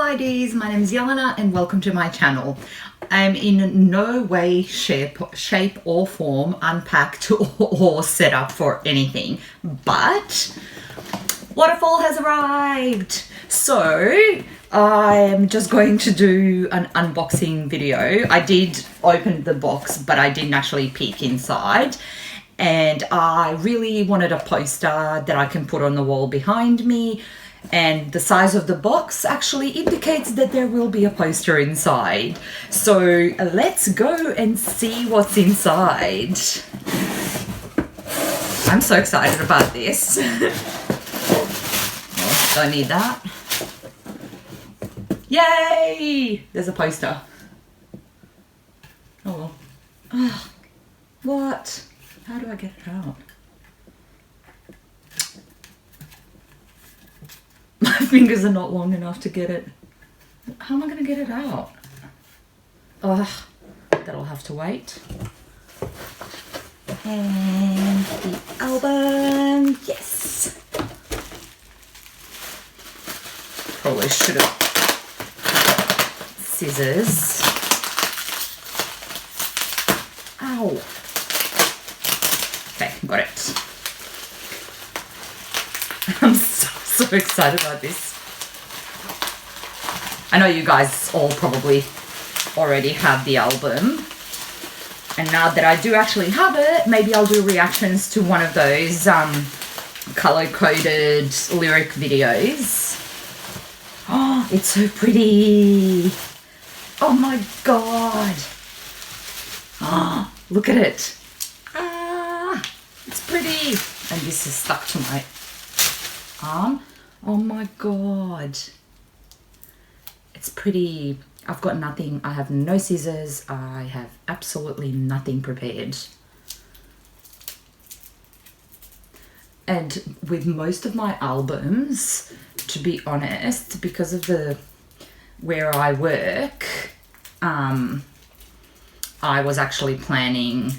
ladies, my name is Jelena and welcome to my channel. I'm in no way, shape or form unpacked or set up for anything, but Waterfall has arrived. So I'm just going to do an unboxing video. I did open the box, but I didn't actually peek inside. And I really wanted a poster that I can put on the wall behind me. And the size of the box actually indicates that there will be a poster inside. So let's go and see what's inside. I'm so excited about this. Oh, don't need that. Yay! There's a poster. Oh, oh, what? How do I get it out? My fingers are not long enough to get it. How am I going to get it out? Ugh, that'll have to wait. And the album, yes. Probably should have scissors. Ow. Okay, got it. I'm so excited about this. I know you guys all probably already have the album. And now that I do actually have it, maybe I'll do reactions to one of those color-coded lyric videos. Oh, it's so pretty. Oh my god. Oh, look at it. Ah, it's pretty. And this is stuck to my arm. Oh my god. It's pretty. I've got nothing. I have no scissors. I have absolutely nothing prepared. And with most of my albums, to be honest, because of where I work, I was actually planning,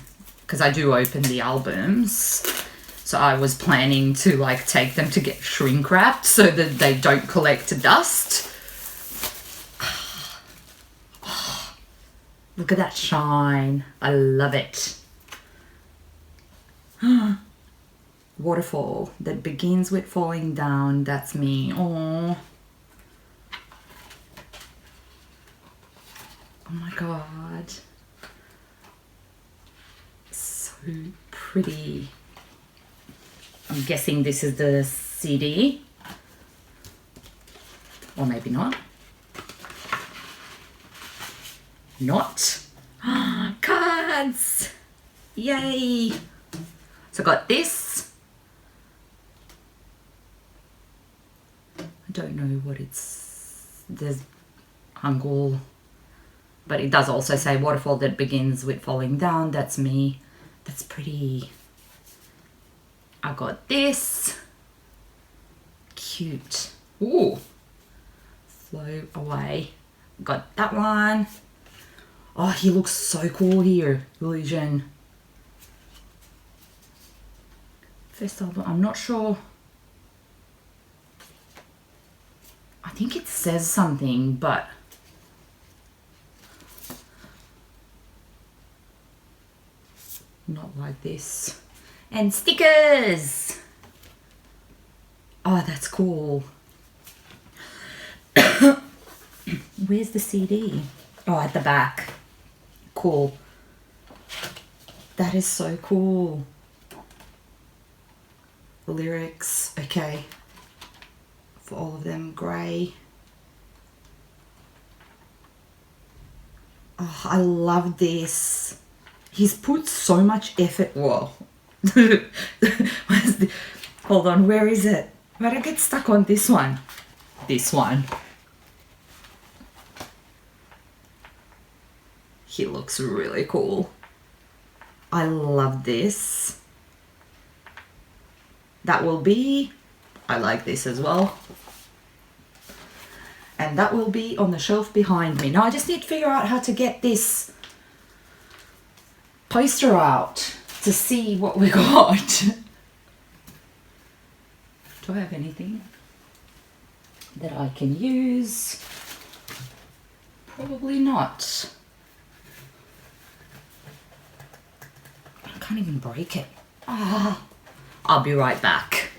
because I do open the albums, so I was planning to like take them to get shrink wrapped so that they don't collect dust. Oh, look at that shine. I love it. Waterfall that begins with falling down. That's me. Oh. Oh my god. So pretty. I'm guessing this is the CD. Or maybe not. Not. Cards! Yay! So I got this. I don't know what it's... There's Hangul. But it does also say waterfall that begins with falling down. That's me. That's pretty. I got this. Cute. Ooh. Flow away. Got that one. Oh, he looks so cool here. Illusion. First album. I'm not sure. I think it says something, but not like this. And stickers. Oh, that's cool. Where's the CD? Oh, at the back. Cool. That is so cool. The lyrics. Okay. For all of them, grey. Oh, I love this. He's put so much effort. Whoa. Hold on, where is it? Where did I get stuck on this one? This one. He looks really cool. I love this. That will be... I like this as well. And that will be on the shelf behind me. Now I just need to figure out how to get this poster out to see what we got. Do I have anything that I can use? Probably not. I can't even break it. Ah, I'll be right back.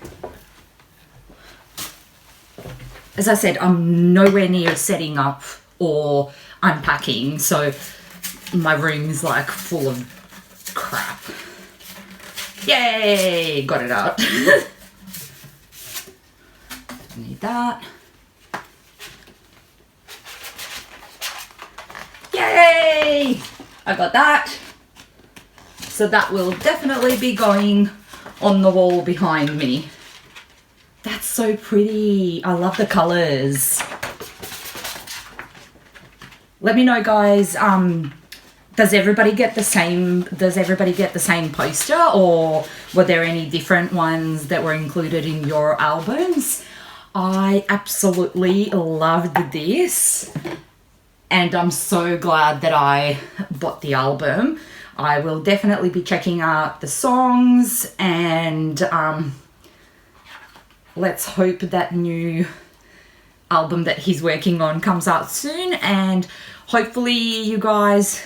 As I said, I'm nowhere near setting up or unpacking, so my room is like full of crap. Yay! Got it out. Need that. Yay! I got that. So that will definitely be going on the wall behind me. That's so pretty. I love the colours. Let me know, guys. Does everybody get the same poster, or were there any different ones that were included in your albums? I absolutely loved this, and I'm so glad that I bought the album. I will definitely be checking out the songs, and let's hope that new album that he's working on comes out soon, and hopefully you guys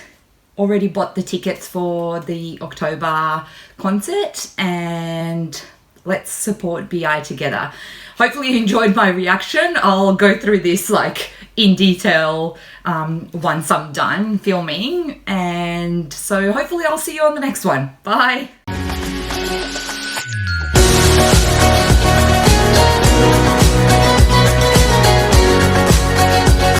already bought the tickets for the October concert, and let's support BI together. Hopefully you enjoyed my reaction. I'll go through this like in detail once I'm done filming, and so hopefully I'll see you on the next one. Bye.